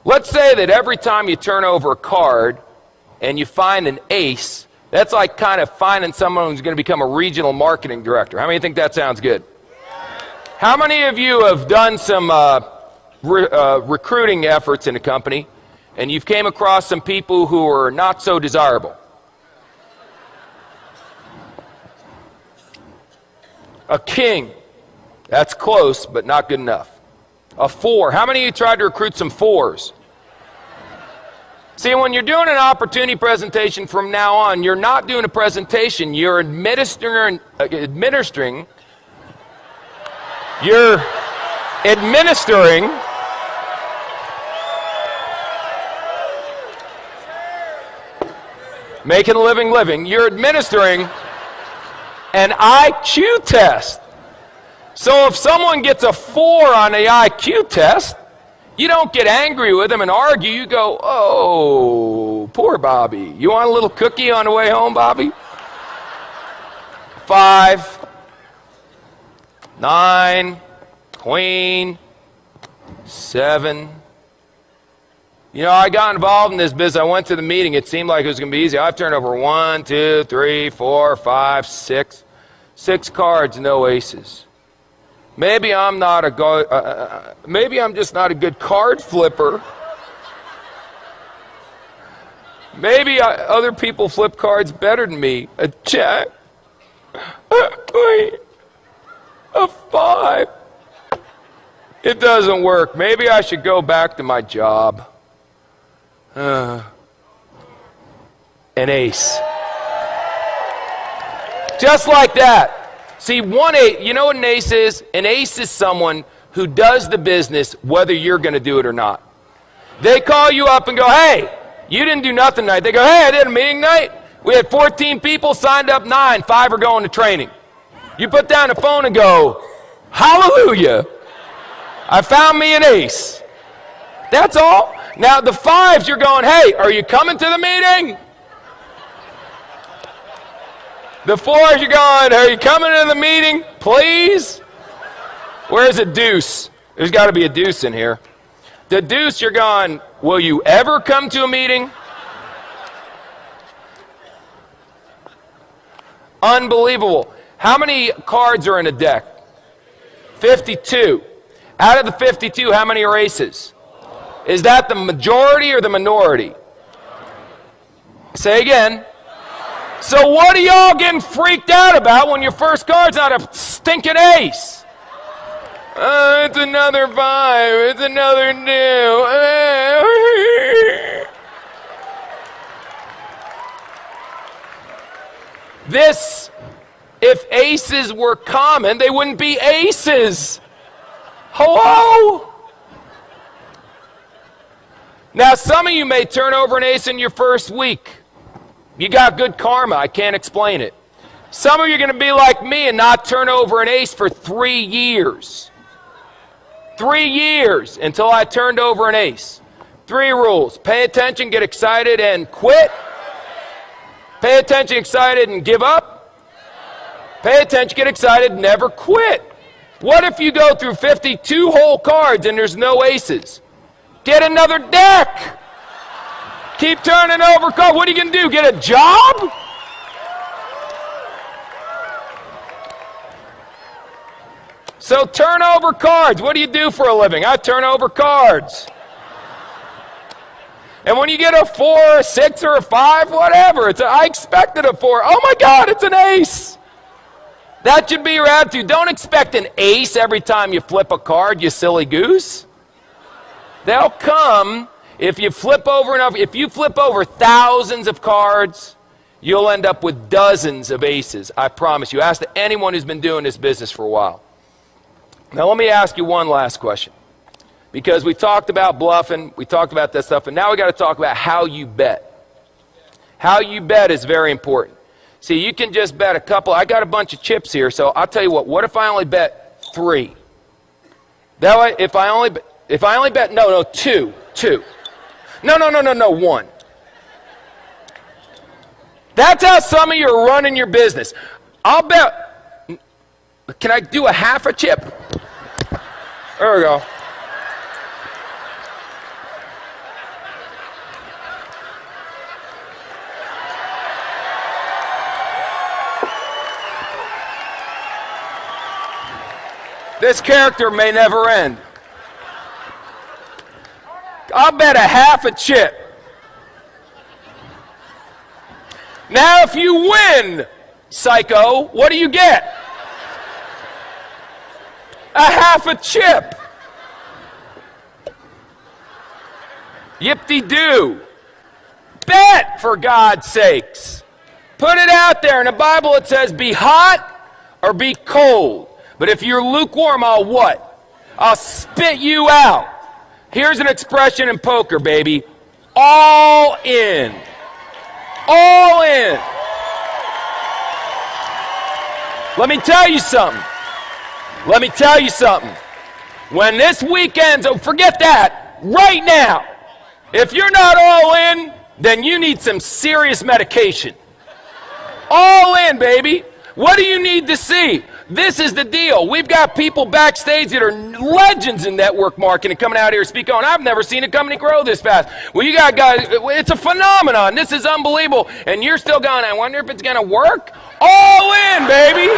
Let's say that every time you turn over a card and you find an ace, that's like kind of finding someone who's going to become a regional marketing director. How many think that sounds good? How many of you have done some recruiting efforts in a company and you've came across some people who are not so desirable? A king. That's close, but not good enough. A 4. How many of you tried to recruit some 4s? See, when you're doing an opportunity presentation from now on, you're not doing a presentation, you're administering making a living, you're administering an IQ test. So if someone gets a 4 on the IQ test, you don't get angry with them and argue. You go, oh, poor Bobby. You want a little cookie on the way home, Bobby? 5, 9, queen, 7. You know, I got involved in this business. I went to the meeting. It seemed like it was going to be easy. I've turned over 1, 2, 3, 4, 5, 6. 6 cards, no aces. Maybe I'm not a maybe I'm just not a good card flipper. Maybe other people flip cards better than me. A jack, a 5. It doesn't work. Maybe I should go back to my job. An ace. Just like that. See, 1 8, you know what an ace is? An ace is someone who does the business whether you're going to do it or not. They call you up and go, hey, you didn't do nothing tonight. They go, hey, I did a meeting night. We had 14 people, signed up 9, 5 are going to training. You put down the phone and go, hallelujah, I found me an ace. That's all. Now the 5s, you're going, hey, are you coming to the meeting? The 4s, you're going, are you coming to the meeting, please? Where's a deuce? There's got to be a deuce in here. The deuce, you're going, will you ever come to a meeting? Unbelievable. How many cards are in a deck? 52. Out of the 52, how many are aces? Is that the majority or the minority? Say again. So what are y'all getting freaked out about when your first card's not a stinking ace? It's another 5. It's another 2. This, if aces were common, they wouldn't be aces. Hello? Now, some of you may turn over an ace in your first week. You got good karma. I can't explain it. Some of you are going to be like me and not turn over an ace for 3 years. 3 years until I turned over an ace. 3 rules. Pay attention, get excited, and quit. Pay attention, excited, and give up. Pay attention, get excited, never quit. What if you go through 52 whole cards and there's no aces? Get another deck. Keep turning over cards. What are you going to do? Get a job? So turn over cards. What do you do for a living? I turn over cards. And when you get a 4, a 6, or a 5, whatever, I expected a 4. Oh my God, it's an ace. That should be your attitude. Don't expect an ace every time you flip a card, you silly goose. They'll come. If you flip over enough, if you flip over thousands of cards, you'll end up with dozens of aces. I promise you. Ask anyone who's been doing this business for a while. Now let me ask you one last question. Because we talked about bluffing, we talked about that stuff, and now we got to talk about how you bet. How you bet is very important. See, you can just bet a couple. I got a bunch of chips here, so I'll tell you what if I only bet 3? That way, if I only bet, no, 2. No, 1. That's how some of you are running your business. I'll bet, can I do a half a chip? There we go. This character may never end. I'll bet a half a chip. Now, if you win, psycho, what do you get? A half a chip. Yip-de-doo. Bet, for God's sakes. Put it out there. In the Bible it says, be hot or be cold. But if you're lukewarm, I'll what? I'll spit you out. Here's an expression in poker, baby. All in. All in. Let me tell you something. Let me tell you something. When this weekend's over, forget that. Right now. If you're not all in, then you need some serious medication. All in, baby. What do you need to see? This is the deal. We've got people backstage that are legends in network marketing coming out here speaking on. I've never seen a company grow this fast. Well, you got guys, it's a phenomenon. This is unbelievable. And you're still going, I wonder if it's going to work? All in, baby.